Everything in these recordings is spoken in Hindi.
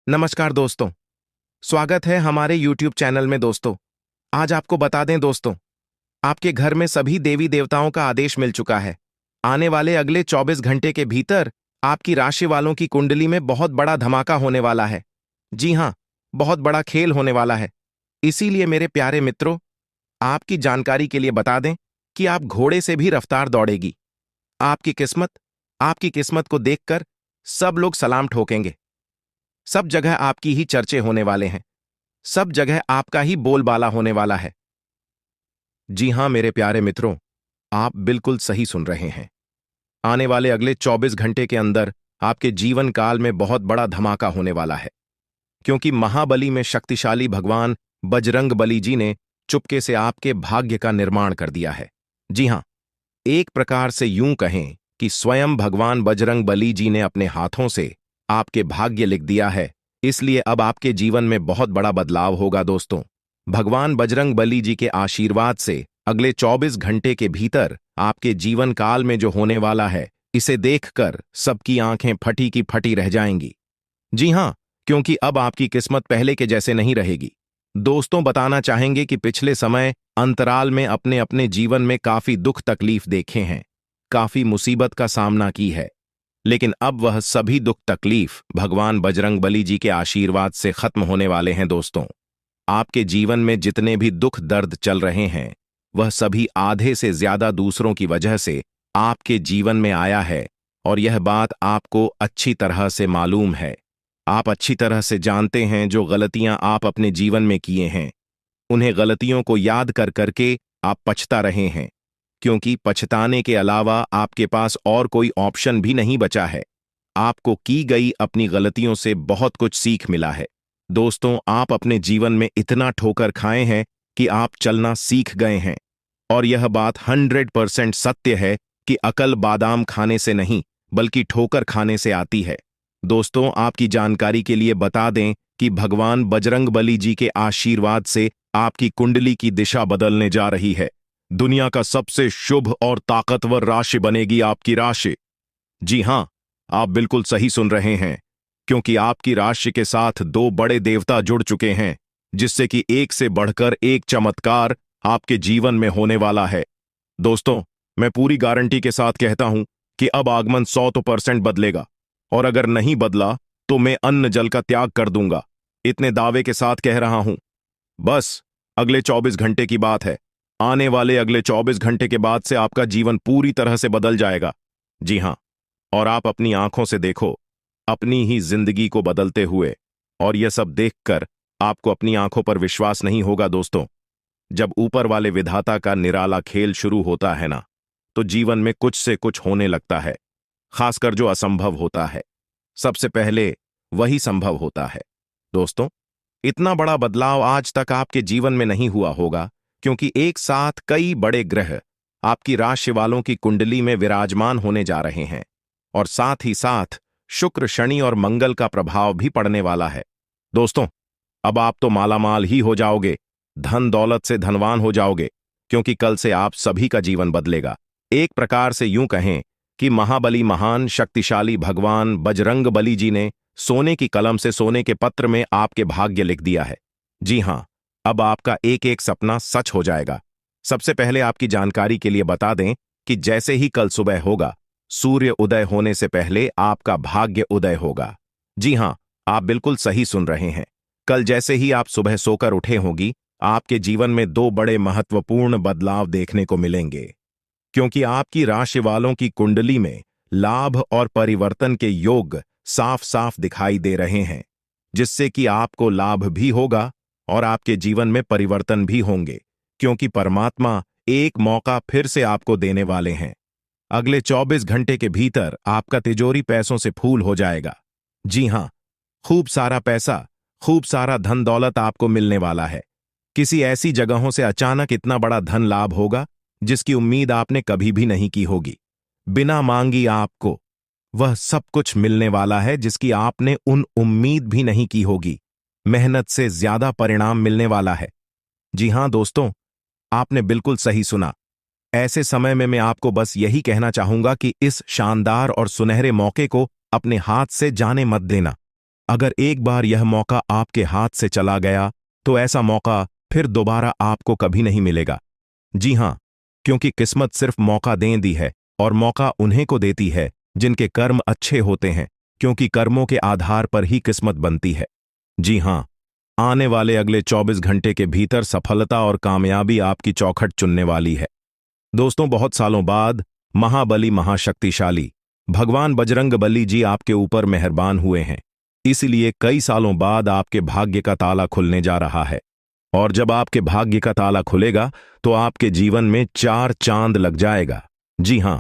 नमस्कार दोस्तों। स्वागत है हमारे YouTube चैनल में दोस्तों। आज आपको बता दें दोस्तों, आपके घर में सभी देवी देवताओं का आदेश मिल चुका है। आने वाले अगले 24 घंटे के भीतर आपकी राशि वालों की कुंडली में बहुत बड़ा धमाका होने वाला है। जी हाँ, बहुत बड़ा खेल होने वाला है। इसीलिए मेरे प्यारे मित्रों, आपकी जानकारी के लिए बता दें कि आप घोड़े से भी रफ्तार दौड़ेगी। आपकी किस्मत को देखकर सब लोग सलाम ठोकेंगे। सब जगह आपकी ही चर्चे होने वाले हैं। सब जगह आपका ही बोलबाला होने वाला है। जी हां मेरे प्यारे मित्रों, आप बिल्कुल सही सुन रहे हैं। आने वाले अगले 24 घंटे के अंदर आपके जीवन काल में बहुत बड़ा धमाका होने वाला है, क्योंकि महाबली में शक्तिशाली भगवान बजरंग बली जी ने चुपके से आपके भाग्य का निर्माण कर दिया है। जी हां, एक प्रकार से यूं कहें कि स्वयं भगवान बजरंग बली जी ने अपने हाथों से आपके भाग्य लिख दिया है। इसलिए अब आपके जीवन में बहुत बड़ा बदलाव होगा दोस्तों। भगवान बजरंग बली जी के आशीर्वाद से अगले 24 घंटे के भीतर आपके जीवन काल में जो होने वाला है, इसे देखकर सबकी आंखें फटी की फटी रह जाएंगी। जी हां, क्योंकि अब आपकी किस्मत पहले के जैसे नहीं रहेगी। दोस्तों, बताना चाहेंगे कि पिछले समय अंतराल में अपने अपने जीवन में काफी दुख तकलीफ देखे हैं, काफी मुसीबत का सामना की है, लेकिन अब वह सभी दुख तकलीफ भगवान बजरंग बली जी के आशीर्वाद से खत्म होने वाले हैं दोस्तों। आपके जीवन में जितने भी दुख दर्द चल रहे हैं, वह सभी आधे से ज्यादा दूसरों की वजह से आपके जीवन में आया है, और यह बात आपको अच्छी तरह से मालूम है। आप अच्छी तरह से जानते हैं जो गलतियां आप अपने जीवन में किए हैं, उन्हें गलतियों को याद कर करके आप पछता रहे हैं, क्योंकि पछताने के अलावा आपके पास और कोई ऑप्शन भी नहीं बचा है। आपको की गई अपनी गलतियों से बहुत कुछ सीख मिला है। दोस्तों, आप अपने जीवन में इतना ठोकर खाए हैं कि आप चलना सीख गए हैं, और यह बात 100% सत्य है कि अकल बादाम खाने से नहीं बल्कि ठोकर खाने से आती है। दोस्तों, आपकी जानकारी के लिए बता दें कि भगवान बजरंग बली जी के आशीर्वाद से आपकी कुंडली की दिशा बदलने जा रही है। दुनिया का सबसे शुभ और ताकतवर राशि बनेगी आपकी राशि। जी हां, आप बिल्कुल सही सुन रहे हैं, क्योंकि आपकी राशि के साथ 2 बड़े देवता जुड़ चुके हैं, जिससे कि एक से बढ़कर एक चमत्कार आपके जीवन में होने वाला है। दोस्तों, मैं पूरी गारंटी के साथ कहता हूं कि अब आगमन 100% बदलेगा, और अगर नहीं बदला तो मैं अन्न जल का त्याग कर दूंगा। इतने दावे के साथ कह रहा हूं। बस अगले 24 घंटे की बात है। आने वाले अगले 24 घंटे के बाद से आपका जीवन पूरी तरह से बदल जाएगा। जी हां, और आप अपनी आंखों से देखो अपनी ही जिंदगी को बदलते हुए, और यह सब देखकर आपको अपनी आंखों पर विश्वास नहीं होगा दोस्तों। जब ऊपर वाले विधाता का निराला खेल शुरू होता है ना, तो जीवन में कुछ से कुछ होने लगता है, खासकर जो असंभव होता है, सबसे पहले वही संभव होता है। दोस्तों, इतना बड़ा बदलाव आज तक आपके जीवन में नहीं हुआ होगा, क्योंकि एक साथ कई बड़े ग्रह आपकी राशि वालों की कुंडली में विराजमान होने जा रहे हैं, और साथ ही साथ शुक्र, शनि और मंगल का प्रभाव भी पड़ने वाला है। दोस्तों, अब आप तो मालामाल ही हो जाओगे, धन दौलत से धनवान हो जाओगे, क्योंकि कल से आप सभी का जीवन बदलेगा। एक प्रकार से यूं कहें कि महाबली महान शक्तिशाली भगवान बजरंग बली जी ने सोने की कलम से सोने के पत्र में आपके भाग्य लिख दिया है। जी हां, अब आपका एक एक सपना सच हो जाएगा। सबसे पहले आपकी जानकारी के लिए बता दें कि जैसे ही कल सुबह होगा, सूर्य उदय होने से पहले आपका भाग्य उदय होगा। जी हां, आप बिल्कुल सही सुन रहे हैं। कल जैसे ही आप सुबह सोकर उठे होंगी, आपके जीवन में 2 बड़े महत्वपूर्ण बदलाव देखने को मिलेंगे, क्योंकि आपकी राशि वालों की कुंडली में लाभ और परिवर्तन के योग साफ साफ दिखाई दे रहे हैं, जिससे कि आपको लाभ भी होगा और आपके जीवन में परिवर्तन भी होंगे, क्योंकि परमात्मा एक मौका फिर से आपको देने वाले हैं। अगले 24 घंटे के भीतर आपका तिजोरी पैसों से फूल हो जाएगा। जी हां, खूब सारा पैसा, खूब सारा धन दौलत आपको मिलने वाला है। किसी ऐसी जगहों से अचानक इतना बड़ा धन लाभ होगा जिसकी उम्मीद आपने कभी भी नहीं की होगी। बिना मांगी आपको वह सब कुछ मिलने वाला है जिसकी आपने उन उम्मीद भी नहीं की होगी। मेहनत से ज्यादा परिणाम मिलने वाला है। जी हां दोस्तों, आपने बिल्कुल सही सुना। ऐसे समय में मैं आपको बस यही कहना चाहूंगा कि इस शानदार और सुनहरे मौके को अपने हाथ से जाने मत देना। अगर एक बार यह मौका आपके हाथ से चला गया तो ऐसा मौका फिर दोबारा आपको कभी नहीं मिलेगा। जी हां, क्योंकि किस्मत सिर्फ मौका दें दी है, और मौका उन्हें को देती है जिनके कर्म अच्छे होते हैं, क्योंकि कर्मों के आधार पर ही किस्मत बनती है। जी हां, आने वाले अगले 24 घंटे के भीतर सफलता और कामयाबी आपकी चौखट चुनने वाली है। दोस्तों, बहुत सालों बाद महाबली महाशक्तिशाली भगवान बजरंग बली जी आपके ऊपर मेहरबान हुए हैं। इसलिए कई सालों बाद आपके भाग्य का ताला खुलने जा रहा है। और जब आपके भाग्य का ताला खुलेगा तो आपके जीवन में 4 चांद लग जाएगा। जी हां,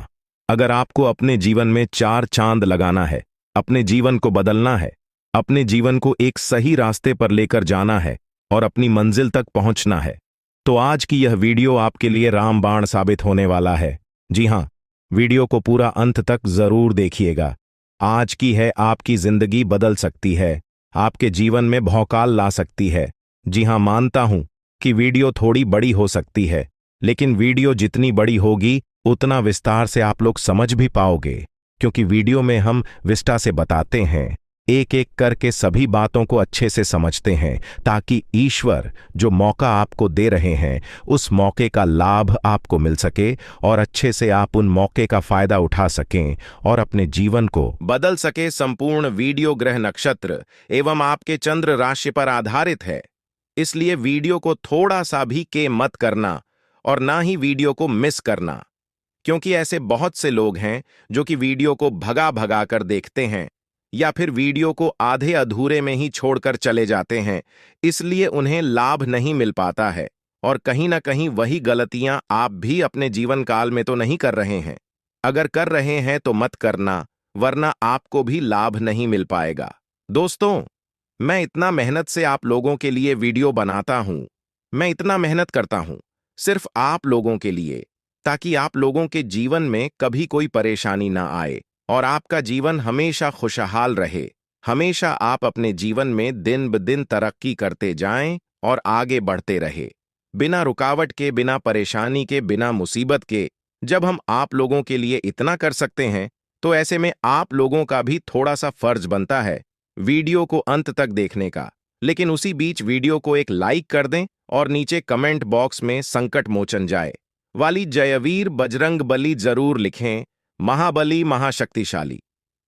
अगर आपको अपने जीवन में 4 चांद लगाना है, अपने जीवन को बदलना है, अपने जीवन को एक सही रास्ते पर लेकर जाना है और अपनी मंजिल तक पहुंचना है, तो आज की यह वीडियो आपके लिए रामबाण साबित होने वाला है। जी हां, वीडियो को पूरा अंत तक जरूर देखिएगा। आज की है आपकी जिंदगी बदल सकती है, आपके जीवन में भौकाल ला सकती है। जी हां, मानता हूं कि वीडियो थोड़ी बड़ी हो सकती है, लेकिन वीडियो जितनी बड़ी होगी उतना विस्तार से आप लोग समझ भी पाओगे, क्योंकि वीडियो में हम विस्तार से बताते हैं, एक एक करके सभी बातों को अच्छे से समझते हैं, ताकि ईश्वर जो मौका आपको दे रहे हैं उस मौके का लाभ आपको मिल सके और अच्छे से आप उन मौके का फायदा उठा सकें और अपने जीवन को बदल सके। संपूर्ण वीडियो ग्रह नक्षत्र एवं आपके चंद्र राशि पर आधारित है, इसलिए वीडियो को थोड़ा सा भी के मत करना और ना ही वीडियो को मिस करना, क्योंकि ऐसे बहुत से लोग हैं जो कि वीडियो को भगा भगा कर देखते हैं या फिर वीडियो को आधे अधूरे में ही छोड़कर चले जाते हैं, इसलिए उन्हें लाभ नहीं मिल पाता है। और कहीं ना कहीं वही गलतियां आप भी अपने जीवन काल में तो नहीं कर रहे हैं। अगर कर रहे हैं तो मत करना, वरना आपको भी लाभ नहीं मिल पाएगा। दोस्तों, मैं इतना मेहनत से आप लोगों के लिए वीडियो बनाता हूं, मैं इतना मेहनत करता हूं सिर्फ आप लोगों के लिए, ताकि आप लोगों के जीवन में कभी कोई परेशानी ना आए और आपका जीवन हमेशा खुशहाल रहे। हमेशा आप अपने जीवन में दिन ब दिन तरक्की करते जाएं और आगे बढ़ते रहे, बिना रुकावट के, बिना परेशानी के, बिना मुसीबत के। जब हम आप लोगों के लिए इतना कर सकते हैं, तो ऐसे में आप लोगों का भी थोड़ा सा फर्ज बनता है वीडियो को अंत तक देखने का। लेकिन उसी बीच वीडियो को एक लाइक कर दें और नीचे कमेंट बॉक्स में संकट मोचन जाए वाली जयवीर बजरंग बली जरूर लिखें। महाबली महाशक्तिशाली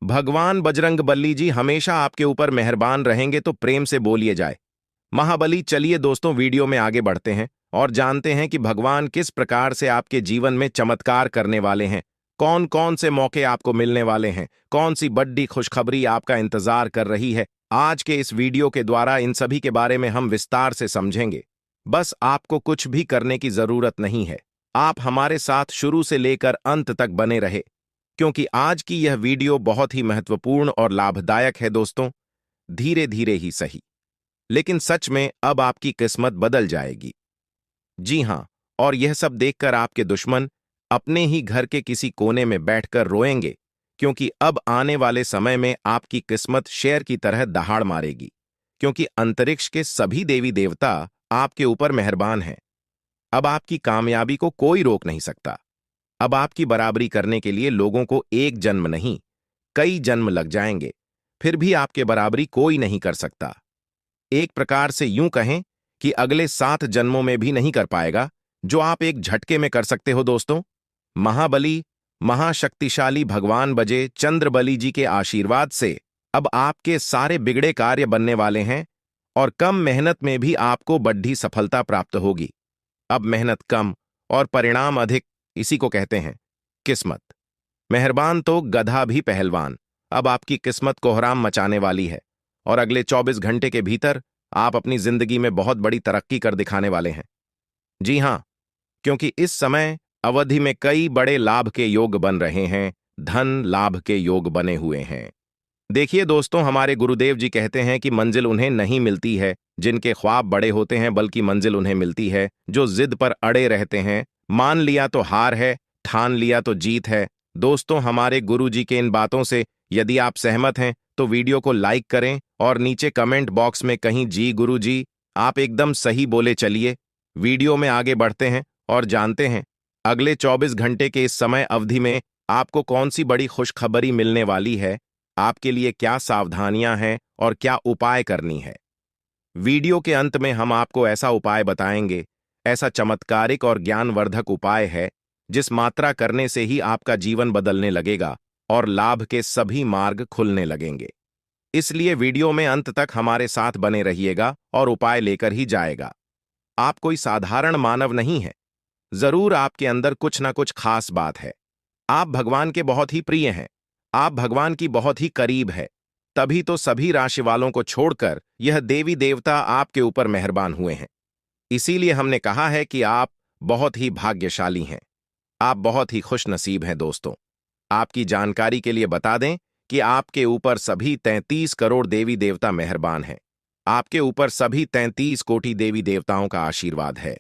भगवान बजरंग बली जी हमेशा आपके ऊपर मेहरबान रहेंगे, तो प्रेम से बोलिए जाए महाबली। चलिए दोस्तों, वीडियो में आगे बढ़ते हैं और जानते हैं कि भगवान किस प्रकार से आपके जीवन में चमत्कार करने वाले हैं, कौन कौन से मौके आपको मिलने वाले हैं, कौन सी बड़ी खुशखबरी आपका इंतजार कर रही है। आज के इस वीडियो के द्वारा इन सभी के बारे में हम विस्तार से समझेंगे। बस आपको कुछ भी करने की जरूरत नहीं है, आप हमारे साथ शुरू से लेकर अंत तक बने रहे, क्योंकि आज की यह वीडियो बहुत ही महत्वपूर्ण और लाभदायक है। दोस्तों, धीरे धीरे ही सही, लेकिन सच में अब आपकी किस्मत बदल जाएगी। जी हां, और यह सब देखकर आपके दुश्मन अपने ही घर के किसी कोने में बैठकर रोएंगे, क्योंकि अब आने वाले समय में आपकी किस्मत शेर की तरह दहाड़ मारेगी, क्योंकि अंतरिक्ष के सभी देवी देवता आपके ऊपर मेहरबान हैं। अब आपकी कामयाबी को कोई रोक नहीं सकता। अब आपकी बराबरी करने के लिए लोगों को एक जन्म नहीं, कई जन्म लग जाएंगे, फिर भी आपके बराबरी कोई नहीं कर सकता। एक प्रकार से यूं कहें कि अगले 7 जन्मों में भी नहीं कर पाएगा जो आप एक झटके में कर सकते हो। दोस्तों, महाबली महाशक्तिशाली भगवान बजे चंद्रबली जी के आशीर्वाद से अब आपके सारे बिगड़े कार्य बनने वाले हैं और कम मेहनत में भी आपको बड़ी सफलता प्राप्त होगी। अब मेहनत कम और परिणाम अधिक, इसी को कहते हैं किस्मत। मेहरबान तो गधा भी पहलवान। अब आपकी किस्मत कोहराम मचाने वाली है और अगले 24 घंटे के भीतर आप अपनी जिंदगी में बहुत बड़ी तरक्की कर दिखाने वाले हैं। जी हां, क्योंकि इस समय अवधि में कई बड़े लाभ के योग बन रहे हैं, धन लाभ के योग बने हुए हैं। देखिए दोस्तों, हमारे गुरुदेव जी कहते हैं कि मंजिल उन्हें नहीं मिलती है जिनके ख्वाब बड़े होते हैं, बल्कि मंजिल उन्हें मिलती है जो जिद पर अड़े रहते हैं। मान लिया तो हार है, ठान लिया तो जीत है। दोस्तों, हमारे गुरु जी के इन बातों से यदि आप सहमत हैं तो वीडियो को लाइक करें और नीचे कमेंट बॉक्स में कहीं जी गुरु जी आप एकदम सही बोले। चलिए वीडियो में आगे बढ़ते हैं और जानते हैं अगले 24 घंटे के इस समय अवधि में आपको कौन सी बड़ी खुशखबरी मिलने वाली है आपके लिए क्या सावधानियां हैं और क्या उपाय करनी है। वीडियो के अंत में हम आपको ऐसा उपाय बताएंगे, ऐसा चमत्कारिक और ज्ञानवर्धक उपाय है जिस मात्रा करने से ही आपका जीवन बदलने लगेगा और लाभ के सभी मार्ग खुलने लगेंगे। इसलिए वीडियो में अंत तक हमारे साथ बने रहिएगा और उपाय लेकर ही जाएगा। आप कोई साधारण मानव नहीं है, जरूर आपके अंदर कुछ ना कुछ खास बात है। आप भगवान के बहुत ही प्रिय हैं, आप भगवान की बहुत ही करीब है। तभी तो सभी राशि वालों को छोड़कर यह देवी देवता आपके ऊपर मेहरबान हुए हैं। इसीलिए हमने कहा है कि आप बहुत ही भाग्यशाली हैं, आप बहुत ही खुशनसीब हैं। दोस्तों, आपकी जानकारी के लिए बता दें कि आपके ऊपर सभी 33 करोड़ देवी देवता मेहरबान हैं। आपके ऊपर सभी 33 कोटि देवी देवताओं का आशीर्वाद है।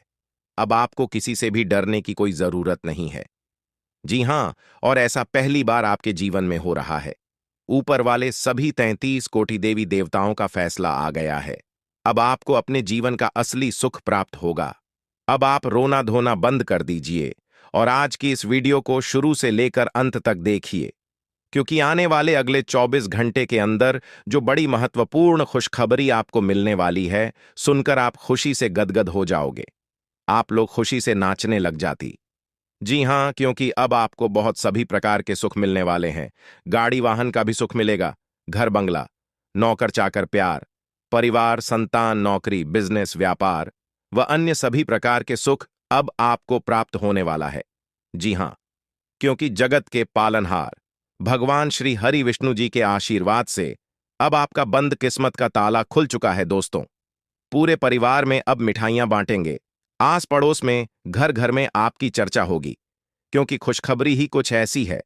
अब आपको किसी से भी डरने की कोई जरूरत नहीं है। जी हां, और ऐसा पहली बार आपके जीवन में हो रहा है। ऊपर वाले सभी 33 कोटि देवी देवताओं का फैसला आ गया है। अब आपको अपने जीवन का असली सुख प्राप्त होगा। अब आप रोना धोना बंद कर दीजिए और आज की इस वीडियो को शुरू से लेकर अंत तक देखिए, क्योंकि आने वाले अगले 24 घंटे के अंदर जो बड़ी महत्वपूर्ण खुशखबरी आपको मिलने वाली है, सुनकर आप खुशी से गदगद हो जाओगे। आप लोग खुशी से नाचने लग जाती। जी हां, क्योंकि अब आपको बहुत सभी प्रकार के सुख मिलने वाले हैं। गाड़ी वाहन का भी सुख मिलेगा, घर बंगला, नौकर चाकर प्यार, परिवार, संतान, नौकरी, बिजनेस, व्यापार व अन्य सभी प्रकार के सुख अब आपको प्राप्त होने वाला है। जी हां, क्योंकि जगत के पालनहार भगवान श्री हरि विष्णु जी के आशीर्वाद से अब आपका बंद किस्मत का ताला खुल चुका है। दोस्तों, पूरे परिवार में अब मिठाइयां बांटेंगे, आस पड़ोस में, घर घर में आपकी चर्चा होगी, क्योंकि खुशखबरी ही कुछ ऐसी है।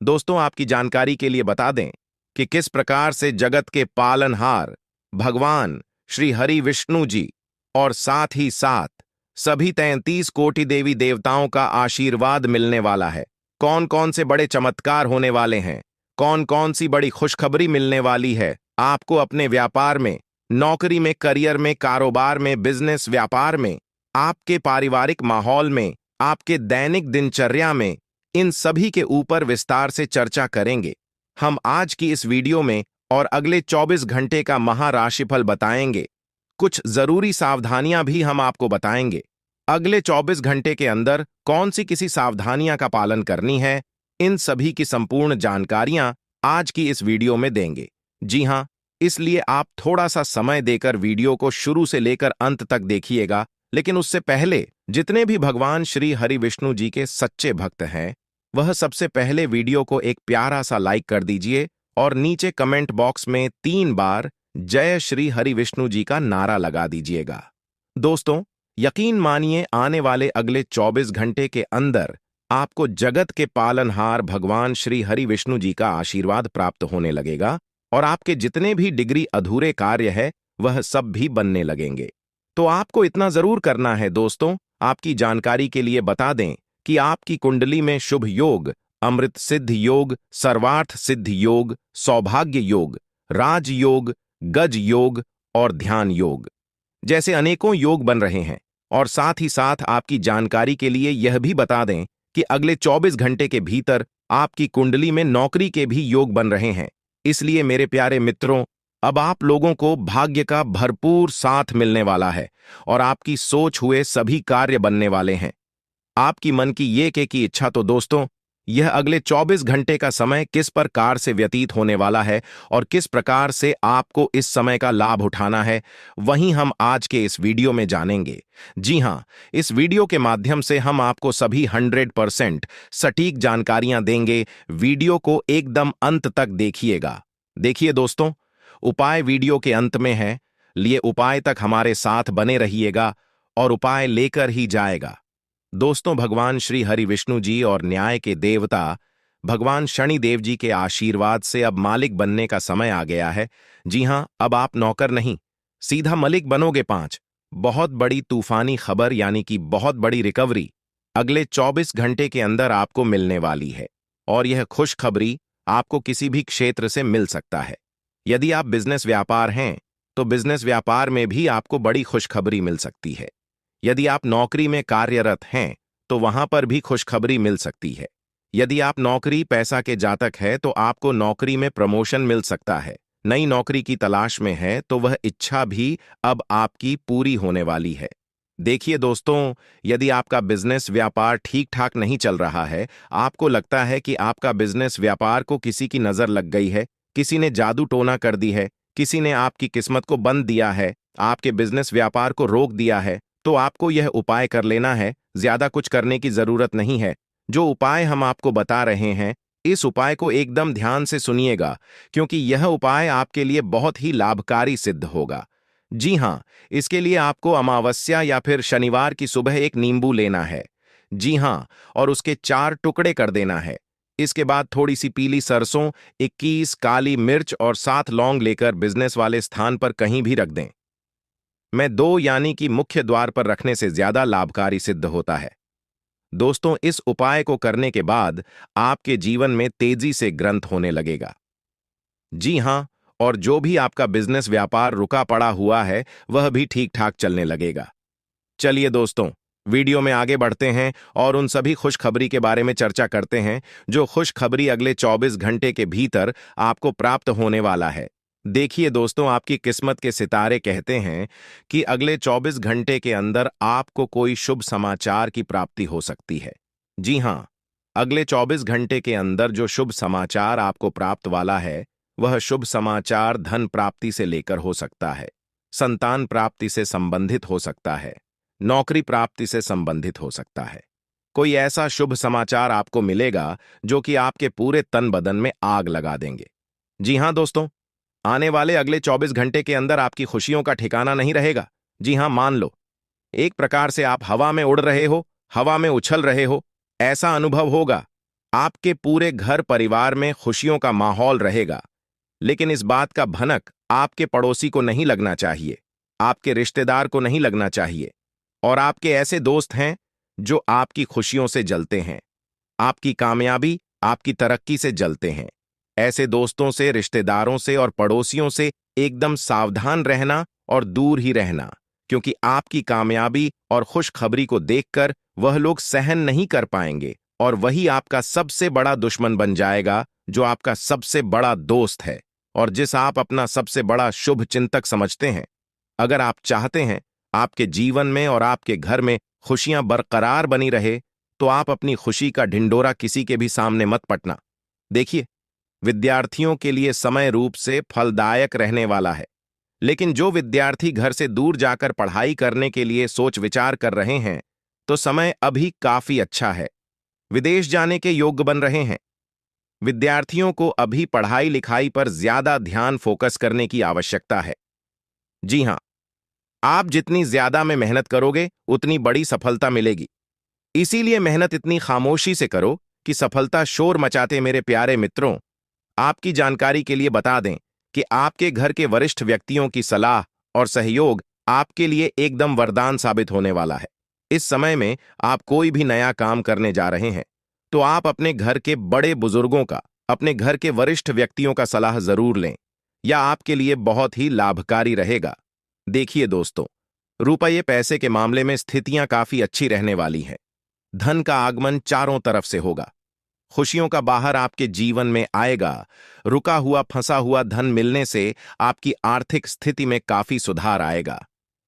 दोस्तों, आपकी जानकारी के लिए बता दें कि किस प्रकार से जगत के पालनहार भगवान श्री हरि विष्णु जी और साथ ही साथ सभी 33 कोटि देवी देवताओं का आशीर्वाद मिलने वाला है। कौन कौन से बड़े चमत्कार होने वाले हैं, कौन कौन सी बड़ी खुशखबरी मिलने वाली है आपको अपने व्यापार में, नौकरी में, करियर में, कारोबार में, बिजनेस, व्यापार में, आपके पारिवारिक माहौल में, आपके दैनिक दिनचर्या में, इन सभी के ऊपर विस्तार से चर्चा करेंगे। हम आज की इस वीडियो में और अगले 24 घंटे का महाराशिफल बताएंगे। कुछ जरूरी सावधानियां भी हम आपको बताएंगे। अगले 24 घंटे के अंदर कौन सी किसी सावधानियां का पालन करनी है, इन सभी की संपूर्ण जानकारियां आज की इस वीडियो में देंगे। जी हां, इसलिए आप थोड़ा सा समय देकर वीडियो को शुरू से लेकर अंत तक देखिएगा। लेकिन उससे पहले जितने भी भगवान श्री हरि विष्णु जी के सच्चे भक्त हैं, वह सबसे पहले वीडियो को एक प्यारा सा लाइक कर दीजिए और नीचे कमेंट बॉक्स में 3 बार जय श्री हरि विष्णु जी का नारा लगा दीजिएगा। दोस्तों, यकीन मानिए, आने वाले अगले 24 घंटे के अंदर आपको जगत के पालनहार भगवान श्री हरि विष्णु जी का आशीर्वाद प्राप्त होने लगेगा और आपके जितने भी डिग्री अधूरे कार्य है, वह सब भी बनने लगेंगे। तो आपको इतना जरूर करना है। दोस्तों, आपकी जानकारी के लिए बता दें कि आपकी कुंडली में शुभ योग, अमृत सिद्ध योग, सर्वार्थ सिद्ध योग, सौभाग्य योग, राज योग, गज योग और ध्यान योग जैसे अनेकों योग बन रहे हैं। और साथ ही साथ आपकी जानकारी के लिए यह भी बता दें कि अगले 24 घंटे के भीतर आपकी कुंडली में नौकरी के भी योग बन रहे हैं। इसलिए मेरे प्यारे मित्रों, अब आप लोगों को भाग्य का भरपूर साथ मिलने वाला है और आपकी सोच हुए सभी कार्य बनने वाले हैं। आपकी मन की ये की इच्छा। तो दोस्तों, यह अगले 24 घंटे का समय किस प्रकार से व्यतीत होने वाला है और किस प्रकार से आपको इस समय का लाभ उठाना है, वहीं हम आज के इस वीडियो में जानेंगे। जी हां, इस वीडियो के माध्यम से हम आपको सभी 100% सटीक जानकारियां देंगे। वीडियो को एकदम अंत तक देखिएगा। देखिए दोस्तों, उपाय वीडियो के अंत में है, लिए उपाय तक हमारे साथ बने रहिएगा और उपाय लेकर ही जाएगा। दोस्तों, भगवान श्री हरि विष्णु जी और न्याय के देवता भगवान शनिदेव जी के आशीर्वाद से अब मालिक बनने का समय आ गया है। जी हां, अब आप नौकर नहीं, सीधा मलिक बनोगे। 5 बहुत बड़ी तूफानी खबर यानी कि बहुत बड़ी रिकवरी अगले 24 घंटे के अंदर आपको मिलने वाली है और यह खुशखबरी आपको किसी भी क्षेत्र से मिल सकता है। यदि आप बिजनेस व्यापार हैं तो बिजनेस व्यापार में भी आपको बड़ी खुशखबरी मिल सकती है। यदि आप नौकरी में कार्यरत हैं तो वहां पर भी खुशखबरी मिल सकती है। यदि आप नौकरी पैसा के जातक है तो आपको नौकरी में प्रमोशन मिल सकता है। नई नौकरी की तलाश में है तो वह इच्छा भी अब आपकी पूरी होने वाली है। देखिए दोस्तों, यदि आपका बिजनेस व्यापार ठीक ठाक नहीं चल रहा है, आपको लगता है कि आपका बिजनेस व्यापार को किसी की नजर लग गई है, किसी ने जादू टोना कर दी है, किसी ने आपकी किस्मत को बंद दिया है, आपके बिजनेस व्यापार को रोक दिया है, तो आपको यह उपाय कर लेना है। ज्यादा कुछ करने की जरूरत नहीं है। जो उपाय हम आपको बता रहे हैं, इस उपाय को एकदम ध्यान से सुनिएगा, क्योंकि यह उपाय आपके लिए बहुत ही लाभकारी सिद्ध होगा। जी हाँ, इसके लिए आपको अमावस्या या फिर शनिवार की सुबह एक नींबू लेना है। जी हाँ, और उसके 4 टुकड़े कर देना है। इसके बाद थोड़ी सी पीली सरसों, 21 काली मिर्च और 7 लौंग लेकर बिजनेस वाले स्थान पर कहीं भी रख दें। मैं 2 यानी कि मुख्य द्वार पर रखने से ज्यादा लाभकारी सिद्ध होता है। दोस्तों, इस उपाय को करने के बाद आपके जीवन में तेजी से ग्रंथ होने लगेगा। जी हाँ, और जो भी आपका बिजनेस व्यापार रुका पड़ा हुआ है, वह भी ठीक ठाक चलने लगेगा। चलिए दोस्तों, वीडियो में आगे बढ़ते हैं और उन सभी खुशखबरी के बारे में चर्चा करते हैं जो खुशखबरी अगले 24 घंटे के भीतर आपको प्राप्त होने वाला है। देखिए दोस्तों, आपकी किस्मत के सितारे कहते हैं कि अगले 24 घंटे के अंदर आपको कोई शुभ समाचार की प्राप्ति हो सकती है। जी हाँ, अगले 24 घंटे के अंदर जो शुभ समाचार आपको प्राप्त वाला है, वह शुभ समाचार धन प्राप्ति से लेकर हो सकता है, संतान प्राप्ति से संबंधित हो सकता है, नौकरी प्राप्ति से संबंधित हो सकता है। कोई ऐसा शुभ समाचार आपको मिलेगा जो कि आपके पूरे तन बदन में आग लगा देंगे। जी हाँ दोस्तों, आने वाले अगले 24 घंटे के अंदर आपकी खुशियों का ठिकाना नहीं रहेगा। जी हाँ, मान लो एक प्रकार से आप हवा में उड़ रहे हो, हवा में उछल रहे हो, ऐसा अनुभव होगा। आपके पूरे घर परिवार में खुशियों का माहौल रहेगा। लेकिन इस बात का भनक आपके पड़ोसी को नहीं लगना चाहिए, आपके रिश्तेदार को नहीं लगना चाहिए। और आपके ऐसे दोस्त हैं जो आपकी खुशियों से जलते हैं, आपकी कामयाबी, आपकी तरक्की से जलते हैं। ऐसे दोस्तों से, रिश्तेदारों से और पड़ोसियों से एकदम सावधान रहना और दूर ही रहना, क्योंकि आपकी कामयाबी और खुशखबरी को देखकर वह लोग सहन नहीं कर पाएंगे और वही आपका सबसे बड़ा दुश्मन बन जाएगा, जो आपका सबसे बड़ा दोस्त है और जिस आप अपना सबसे बड़ा शुभ चिंतक समझते हैं। अगर आप चाहते हैं आपके जीवन में और आपके घर में खुशियां बरकरार बनी रहे, तो आप अपनी खुशी का ढिंडोरा किसी के भी सामने मत पटना। देखिए, विद्यार्थियों के लिए समय रूप से फलदायक रहने वाला है, लेकिन जो विद्यार्थी घर से दूर जाकर पढ़ाई करने के लिए सोच विचार कर रहे हैं, तो समय अभी काफी अच्छा है। विदेश जाने के योग्य बन रहे हैं। विद्यार्थियों को अभी पढ़ाई लिखाई पर ज्यादा ध्यान फोकस करने की आवश्यकता है। जी हां, आप जितनी ज्यादा में मेहनत करोगे, उतनी बड़ी सफलता मिलेगी। इसीलिए मेहनत इतनी खामोशी से करो कि सफलता शोर मचाते। मेरे प्यारे मित्रों, आपकी जानकारी के लिए बता दें कि आपके घर के वरिष्ठ व्यक्तियों की सलाह और सहयोग आपके लिए एकदम वरदान साबित होने वाला है। इस समय में आप कोई भी नया काम करने जा रहे हैं, तो आप अपने घर के बड़े बुजुर्गों का, अपने घर के वरिष्ठ व्यक्तियों का सलाह जरूर लें। यह आपके लिए बहुत ही लाभकारी रहेगा। देखिए दोस्तों, रुपये पैसे के मामले में स्थितियां काफी अच्छी रहने वाली हैं। धन का आगमन चारों तरफ से होगा। खुशियों का बाहर आपके जीवन में आएगा। रुका हुआ फंसा हुआ धन मिलने से आपकी आर्थिक स्थिति में काफी सुधार आएगा।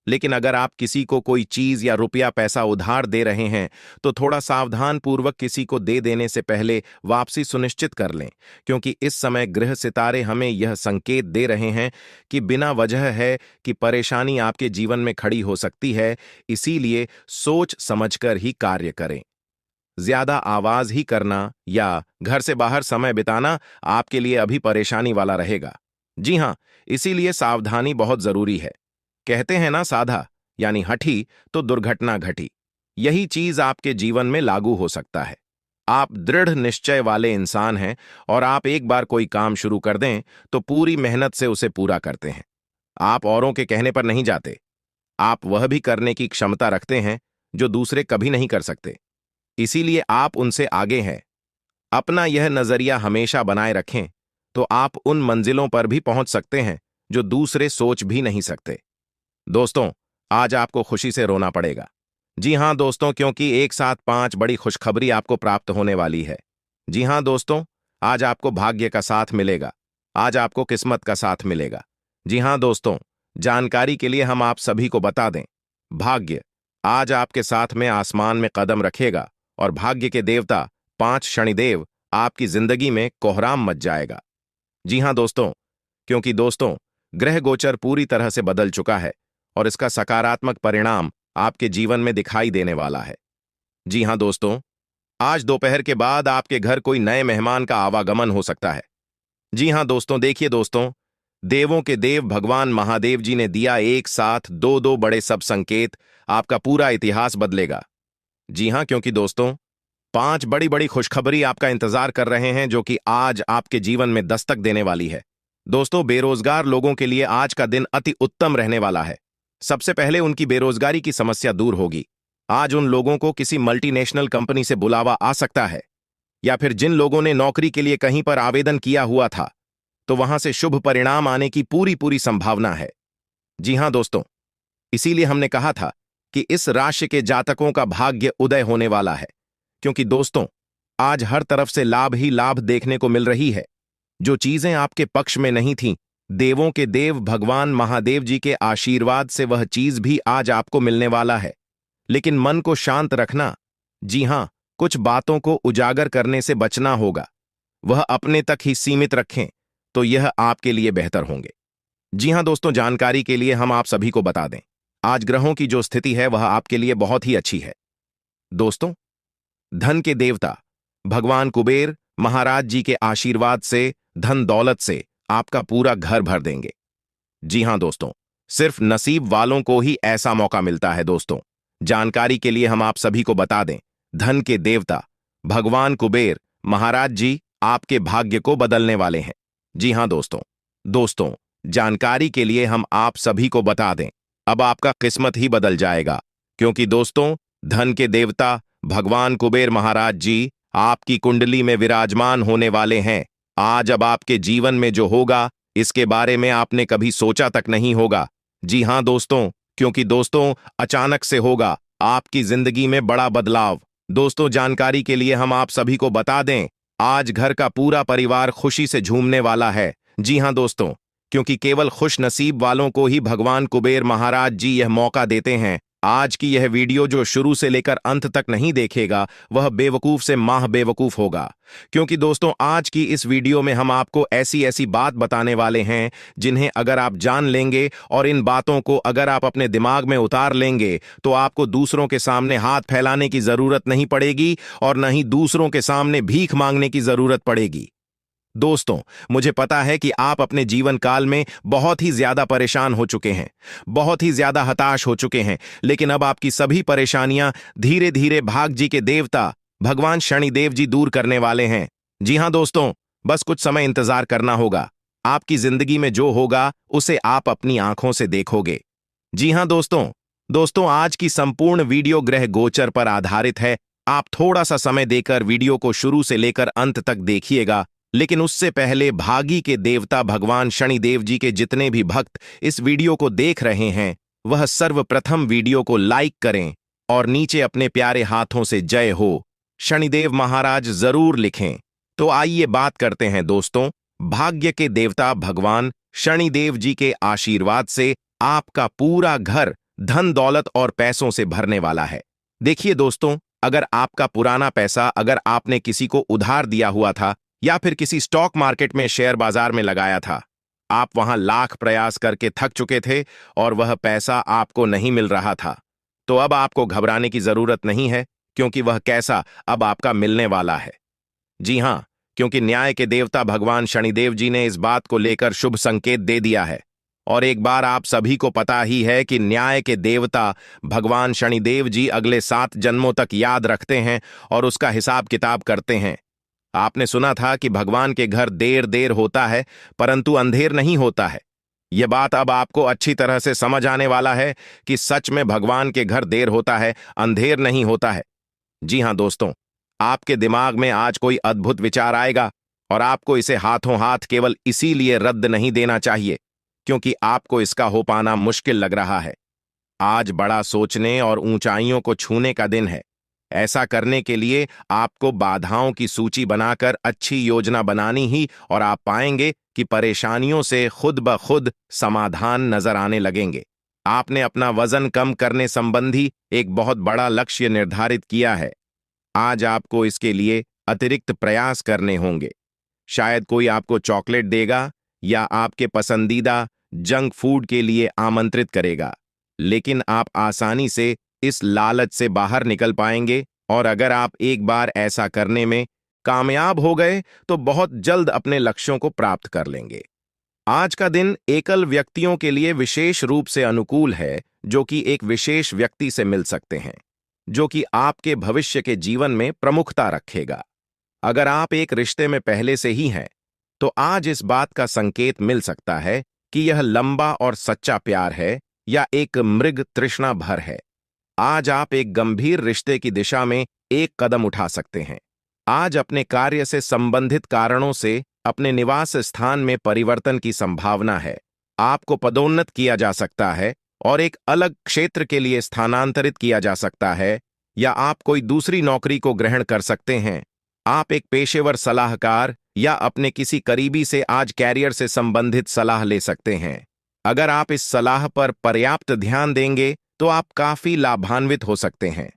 लेकिन अगर आप किसी को कोई चीज या रुपया पैसा उधार दे रहे हैं, तो थोड़ा सावधान पूर्वक किसी को दे देने से पहले वापसी सुनिश्चित कर लें, क्योंकि इस समय ग्रह सितारे हमें यह संकेत दे रहे हैं कि बिना वजह है कि परेशानी आपके जीवन में खड़ी हो सकती है। इसीलिए सोच समझकर ही कार्य करें। ज्यादा आवाज ही करना या घर से बाहर समय बिताना आपके लिए अभी परेशानी वाला रहेगा। जी हां, इसीलिए सावधानी बहुत जरूरी है। कहते हैं ना, साधा यानी हठी तो दुर्घटना घटी। यही चीज आपके जीवन में लागू हो सकता है। आप दृढ़ निश्चय वाले इंसान हैं और आप एक बार कोई काम शुरू कर दें तो पूरी मेहनत से उसे पूरा करते हैं। आप औरों के कहने पर नहीं जाते। आप वह भी करने की क्षमता रखते हैं जो दूसरे कभी नहीं कर सकते। इसीलिए आप उनसे आगे हैं। अपना यह नजरिया हमेशा बनाए रखें तो आप उन मंजिलों पर भी पहुंच सकते हैं जो दूसरे सोच भी नहीं सकते। दोस्तों, आज आपको खुशी से रोना पड़ेगा। जी हां दोस्तों, क्योंकि एक साथ 5 बड़ी खुशखबरी आपको प्राप्त होने वाली है। जी हाँ दोस्तों, आज आपको भाग्य का साथ मिलेगा। आज आपको किस्मत का साथ मिलेगा। जी हाँ दोस्तों, जानकारी के लिए हम आप सभी को बता दें, भाग्य आज आपके साथ में आसमान में कदम रखेगा और भाग्य के देवता 5 शनिदेव आपकी जिंदगी में कोहराम मच जाएगा। जी हाँ दोस्तों, क्योंकि दोस्तों ग्रह गोचर पूरी तरह से बदल चुका है और इसका सकारात्मक परिणाम आपके जीवन में दिखाई देने वाला है। जी हाँ दोस्तों, आज दोपहर के बाद आपके घर कोई नए मेहमान का आवागमन हो सकता है। जी हाँ दोस्तों, देखिए दोस्तों, देवों के देव भगवान महादेव जी ने दिया एक साथ दो दो बड़े सब संकेत, आपका पूरा इतिहास बदलेगा। जी हाँ, क्योंकि दोस्तों 5 बड़ी बड़ी खुशखबरी आपका इंतजार कर रहे हैं जो कि आज आपके जीवन में दस्तक देने वाली है। दोस्तों, बेरोजगार लोगों के लिए आज का दिन अति उत्तम रहने वाला है। सबसे पहले उनकी बेरोजगारी की समस्या दूर होगी। आज उन लोगों को किसी मल्टीनेशनल कंपनी से बुलावा आ सकता है, या फिर जिन लोगों ने नौकरी के लिए कहीं पर आवेदन किया हुआ था तो वहां से शुभ परिणाम आने की पूरी पूरी संभावना है। जी हां दोस्तों, इसीलिए हमने कहा था कि इस राशि के जातकों का भाग्य उदय होने वाला है, क्योंकि दोस्तों आज हर तरफ से लाभ ही लाभ देखने को मिल रही है। जो चीजें आपके पक्ष में नहीं थीं, देवों के देव भगवान महादेव जी के आशीर्वाद से वह चीज भी आज आपको मिलने वाला है। लेकिन मन को शांत रखना। जी हां, कुछ बातों को उजागर करने से बचना होगा। वह अपने तक ही सीमित रखें तो यह आपके लिए बेहतर होंगे। जी हां दोस्तों, जानकारी के लिए हम आप सभी को बता दें, आज ग्रहों की जो स्थिति है वह आपके लिए बहुत ही अच्छी है। दोस्तों, धन के देवता भगवान कुबेर महाराज जी के आशीर्वाद से धन दौलत से आपका पूरा घर भर देंगे। जी हां दोस्तों, सिर्फ नसीब वालों को ही ऐसा मौका मिलता है। दोस्तों, जानकारी के लिए हम आप सभी को बता दें, धन के देवता भगवान कुबेर महाराज जी आपके भाग्य को बदलने वाले हैं। जी हां दोस्तों, जानकारी के लिए हम आप सभी को बता दें, अब आपका किस्मत ही बदल जाएगा, क्योंकि दोस्तों धन के देवता भगवान कुबेर महाराज जी आपकी कुंडली में विराजमान होने वाले हैं। आज अब आपके जीवन में जो होगा इसके बारे में आपने कभी सोचा तक नहीं होगा। जी हां दोस्तों, क्योंकि दोस्तों अचानक से होगा आपकी जिंदगी में बड़ा बदलाव। दोस्तों, जानकारी के लिए हम आप सभी को बता दें, आज घर का पूरा परिवार खुशी से झूमने वाला है। जी हां दोस्तों, क्योंकि केवल खुश नसीब वालों को ही भगवान कुबेर महाराज जी यह मौका देते हैं। आज की यह वीडियो जो शुरू से लेकर अंत तक नहीं देखेगा वह बेवकूफ से माह बेवकूफ होगा, क्योंकि दोस्तों आज की इस वीडियो में हम आपको ऐसी ऐसी बात बताने वाले हैं जिन्हें अगर आप जान लेंगे और इन बातों को अगर आप अपने दिमाग में उतार लेंगे तो आपको दूसरों के सामने हाथ फैलाने की जरूरत नहीं पड़ेगी और न ही दूसरों के सामने भीख मांगने की जरूरत पड़ेगी। दोस्तों, मुझे पता है कि आप अपने जीवन काल में बहुत ही ज्यादा परेशान हो चुके हैं, बहुत ही ज्यादा हताश हो चुके हैं, लेकिन अब आपकी सभी परेशानियां धीरे धीरे भाग जी के देवता भगवान शनिदेव जी दूर करने वाले हैं। जी हां दोस्तों, बस कुछ समय इंतजार करना होगा। आपकी जिंदगी में जो होगा उसे आप अपनी आंखों से देखोगे। जी हां दोस्तों, आज की संपूर्ण वीडियो ग्रह गोचर पर आधारित है। आप थोड़ा सा समय देकर वीडियो को शुरू से लेकर अंत तक देखिएगा, लेकिन उससे पहले भागी के देवता भगवान शनिदेव जी के जितने भी भक्त इस वीडियो को देख रहे हैं वह सर्वप्रथम वीडियो को लाइक करें और नीचे अपने प्यारे हाथों से जय हो शनिदेव महाराज जरूर लिखें। तो आइए बात करते हैं दोस्तों, भाग्य के देवता भगवान शनिदेव जी के आशीर्वाद से आपका पूरा घर धन दौलत और पैसों से भरने वाला है। देखिए दोस्तों, अगर आपका पुराना पैसा अगर आपने किसी को उधार दिया हुआ था या फिर किसी स्टॉक मार्केट में शेयर बाजार में लगाया था, आप वहां लाख प्रयास करके थक चुके थे और वह पैसा आपको नहीं मिल रहा था, तो अब आपको घबराने की जरूरत नहीं है, क्योंकि वह कैसा अब आपका मिलने वाला है। जी हां, क्योंकि न्याय के देवता भगवान शनिदेव जी ने इस बात को लेकर शुभ संकेत दे दिया है। और एक बार आप सभी को पता ही है कि न्याय के देवता भगवान शनिदेव जी अगले 7 जन्मों तक याद रखते हैं और उसका हिसाब किताब करते हैं। आपने सुना था कि भगवान के घर देर देर होता है परंतु अंधेर नहीं होता है। यह बात अब आपको अच्छी तरह से समझ आने वाला है कि सच में भगवान के घर देर होता है, अंधेर नहीं होता है। जी हां दोस्तों, आपके दिमाग में आज कोई अद्भुत विचार आएगा और आपको इसे हाथों हाथ केवल इसीलिए रद्द नहीं देना चाहिए क्योंकि आपको इसका हो पाना मुश्किल लग रहा है। आज बड़ा सोचने और ऊंचाइयों को छूने का दिन है। ऐसा करने के लिए आपको बाधाओं की सूची बनाकर अच्छी योजना बनानी ही, और आप पाएंगे कि परेशानियों से खुद ब खुद समाधान नजर आने लगेंगे। आपने अपना वजन कम करने संबंधी एक बहुत बड़ा लक्ष्य निर्धारित किया है। आज आपको इसके लिए अतिरिक्त प्रयास करने होंगे। शायद कोई आपको चॉकलेट देगा या आपके पसंदीदा जंक फूड के लिए आमंत्रित करेगा, लेकिन आप आसानी से इस लालच से बाहर निकल पाएंगे, और अगर आप एक बार ऐसा करने में कामयाब हो गए तो बहुत जल्द अपने लक्ष्यों को प्राप्त कर लेंगे। आज का दिन एकल व्यक्तियों के लिए विशेष रूप से अनुकूल है, जो कि एक विशेष व्यक्ति से मिल सकते हैं, जो कि आपके भविष्य के जीवन में प्रमुखता रखेगा। अगर आप एक रिश्ते में पहले से ही हैं, तो आज इस बात का संकेत मिल सकता है कि यह लंबा और सच्चा प्यार है या एक मृग तृष्णा भर है। आज आप एक गंभीर रिश्ते की दिशा में एक कदम उठा सकते हैं। आज अपने कार्य से संबंधित कारणों से अपने निवास स्थान में परिवर्तन की संभावना है। आपको पदोन्नत किया जा सकता है और एक अलग क्षेत्र के लिए स्थानांतरित किया जा सकता है, या आप कोई दूसरी नौकरी को ग्रहण कर सकते हैं। आप एक पेशेवर सलाहकार या अपने किसी करीबी से आज कैरियर से संबंधित सलाह ले सकते हैं। अगर आप इस सलाह पर पर्याप्त ध्यान देंगे तो आप काफी लाभान्वित हो सकते हैं।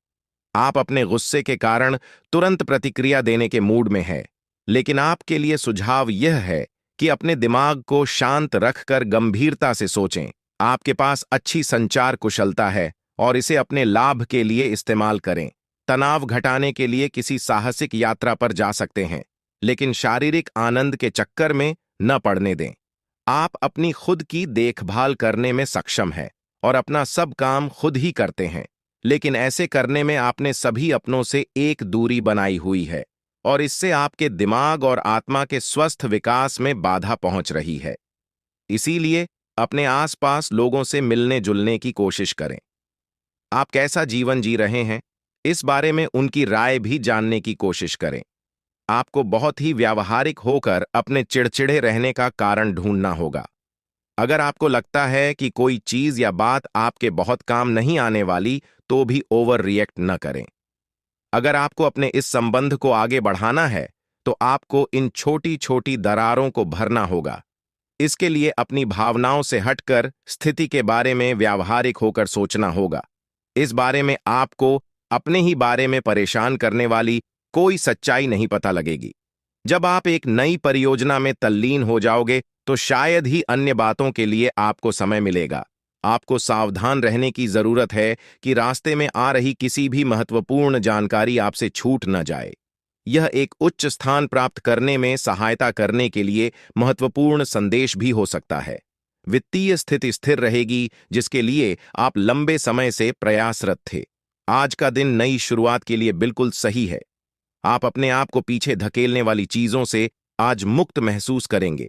आप अपने गुस्से के कारण तुरंत प्रतिक्रिया देने के मूड में हैं, लेकिन आपके लिए सुझाव यह है कि अपने दिमाग को शांत रखकर गंभीरता से सोचें। आपके पास अच्छी संचार कुशलता है और इसे अपने लाभ के लिए इस्तेमाल करें। तनाव घटाने के लिए किसी साहसिक यात्रा पर जा सकते हैं, लेकिन शारीरिक आनंद के चक्कर में न पड़ने दें। आप अपनी खुद की देखभाल करने में सक्षम हैं और अपना सब काम खुद ही करते हैं, लेकिन ऐसे करने में आपने सभी अपनों से एक दूरी बनाई हुई है, और इससे आपके दिमाग और आत्मा के स्वस्थ विकास में बाधा पहुंच रही है। इसीलिए अपने आसपास लोगों से मिलने जुलने की कोशिश करें। आप कैसा जीवन जी रहे हैं, इस बारे में उनकी राय भी जानने की कोशिश करें। आपको बहुत ही व्यावहारिक होकर अपने चिड़चिड़े रहने का कारण ढूंढना होगा। अगर आपको लगता है कि कोई चीज या बात आपके बहुत काम नहीं आने वाली, तो भी ओवर रिएक्ट न करें। अगर आपको अपने इस संबंध को आगे बढ़ाना है, तो आपको इन छोटी छोटी दरारों को भरना होगा। इसके लिए अपनी भावनाओं से हटकर स्थिति के बारे में व्यावहारिक होकर सोचना होगा। इस बारे में आपको अपने ही बारे में परेशान करने वाली कोई सच्चाई नहीं पता लगेगी। जब आप एक नई परियोजना में तल्लीन हो जाओगे, तो शायद ही अन्य बातों के लिए आपको समय मिलेगा। आपको सावधान रहने की जरूरत है कि रास्ते में आ रही किसी भी महत्वपूर्ण जानकारी आपसे छूट न जाए। यह एक उच्च स्थान प्राप्त करने में सहायता करने के लिए महत्वपूर्ण संदेश भी हो सकता है। वित्तीय स्थिति स्थिर रहेगी, जिसके लिए आप लंबे समय से प्रयासरत थे। आज का दिन नई शुरुआत के लिए बिल्कुल सही है। आप अपने आप को पीछे धकेलने वाली चीजों से आज मुक्त महसूस करेंगे।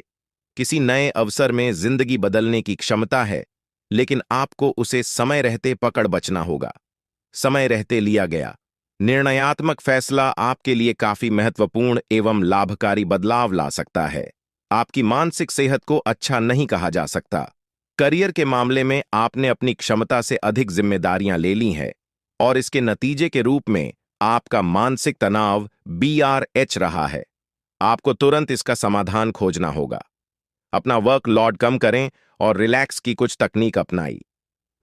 किसी नए अवसर में जिंदगी बदलने की क्षमता है, लेकिन आपको उसे समय रहते पकड़ बचना होगा। समय रहते लिया गया निर्णयात्मक फैसला आपके लिए काफी महत्वपूर्ण एवं लाभकारी बदलाव ला सकता है। आपकी मानसिक सेहत को अच्छा नहीं कहा जा सकता। करियर के मामले में आपने अपनी क्षमता से अधिक जिम्मेदारियां ले ली हैं, और इसके नतीजे के रूप में आपका मानसिक तनाव BRH रहा है। आपको तुरंत इसका समाधान खोजना होगा। अपना वर्क लोड कम करें और रिलैक्स की कुछ तकनीक अपनाई।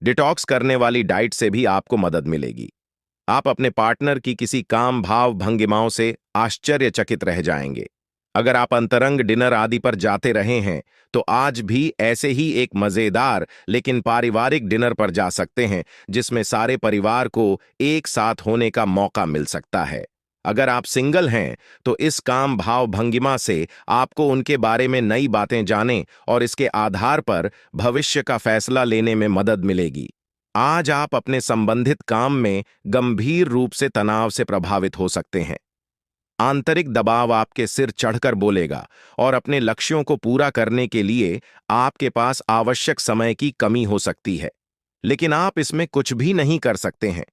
डिटॉक्स करने वाली डाइट से भी आपको मदद मिलेगी। आप अपने पार्टनर की किसी काम भाव भंगिमाओं से आश्चर्यचकित रह जाएंगे। अगर आप अंतरंग डिनर आदि पर जाते रहे हैं, तो आज भी ऐसे ही एक मजेदार लेकिन पारिवारिक डिनर पर जा सकते हैं, जिसमें सारे परिवार को एक साथ होने का मौका मिल सकता है। अगर आप सिंगल हैं, तो इस काम भाव भंगिमा से आपको उनके बारे में नई बातें जाने और इसके आधार पर भविष्य का फैसला लेने में मदद मिलेगी। आज आप अपने संबंधित काम में गंभीर रूप से तनाव से प्रभावित हो सकते हैं। आंतरिक दबाव आपके सिर चढ़कर बोलेगा, और अपने लक्ष्यों को पूरा करने के लिए आपके पास आवश्यक समय की कमी हो सकती है, लेकिन आप इसमें कुछ भी नहीं कर सकते हैं।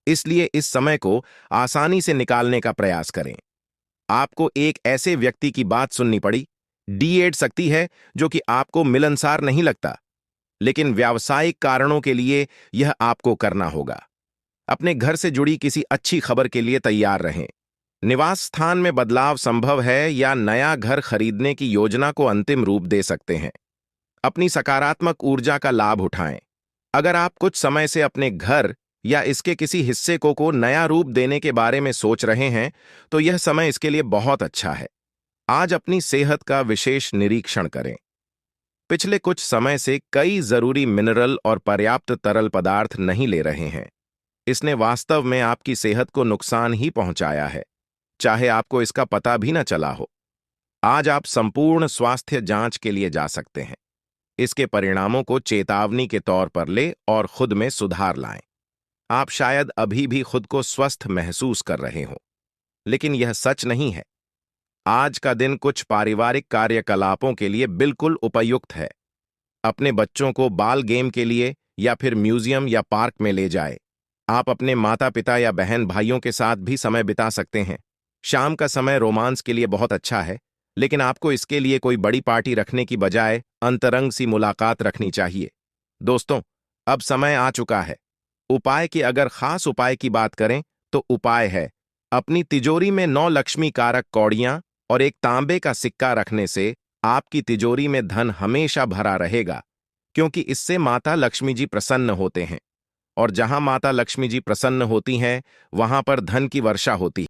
इसलिए इस समय को आसानी से निकालने का प्रयास करें। आपको एक ऐसे व्यक्ति की बात सुननी पड़ी। D8 शक्ति है, जो कि आपको मिलनसार नहीं लगता, लेकिन व्यावसायिक कारणों के लिए यह आपको करना होगा। अपने घर से जुड़ी किसी अच्छी खबर के लिए तैयार रहें। निवास स्थान में बदलाव संभव है या नया घर खरीदने की योजना को अंतिम रूप दे सकते हैं। अपनी सकारात्मक ऊर्जा का लाभ उठाएं। अगर आप कुछ समय से अपने घर या इसके किसी हिस्से को नया रूप देने के बारे में सोच रहे हैं, तो यह समय इसके लिए बहुत अच्छा है। आज अपनी सेहत का विशेष निरीक्षण करें। पिछले कुछ समय से कई जरूरी मिनरल और पर्याप्त तरल पदार्थ नहीं ले रहे हैं। इसने वास्तव में आपकी सेहत को नुकसान ही पहुंचाया है, चाहे आपको इसका पता भी न चला हो। आज आप संपूर्ण स्वास्थ्य जांच के लिए जा सकते हैं। इसके परिणामों को चेतावनी के तौर पर ले और खुद में सुधार लाएं। आप शायद अभी भी खुद को स्वस्थ महसूस कर रहे हो, लेकिन यह सच नहीं है। आज का दिन कुछ पारिवारिक कार्यकलापों के लिए बिल्कुल उपयुक्त है। अपने बच्चों को बाल गेम के लिए या फिर म्यूजियम या पार्क में ले जाए। आप अपने माता पिता या बहन भाइयों के साथ भी समय बिता सकते हैं। शाम का समय रोमांस के लिए बहुत अच्छा है, लेकिन आपको इसके लिए कोई बड़ी पार्टी रखने की बजाय अंतरंग सी मुलाकात रखनी चाहिए। दोस्तों, अब समय आ चुका है। उपाय की अगर खास उपाय की बात करें तो उपाय है अपनी तिजोरी में 9 लक्ष्मी कारक कौड़ियां और एक तांबे का सिक्का रखने से आपकी तिजोरी में धन हमेशा भरा रहेगा, क्योंकि इससे माता लक्ष्मी जी प्रसन्न होते हैं, और जहां माता लक्ष्मी जी प्रसन्न होती हैं वहां पर धन की वर्षा होती है।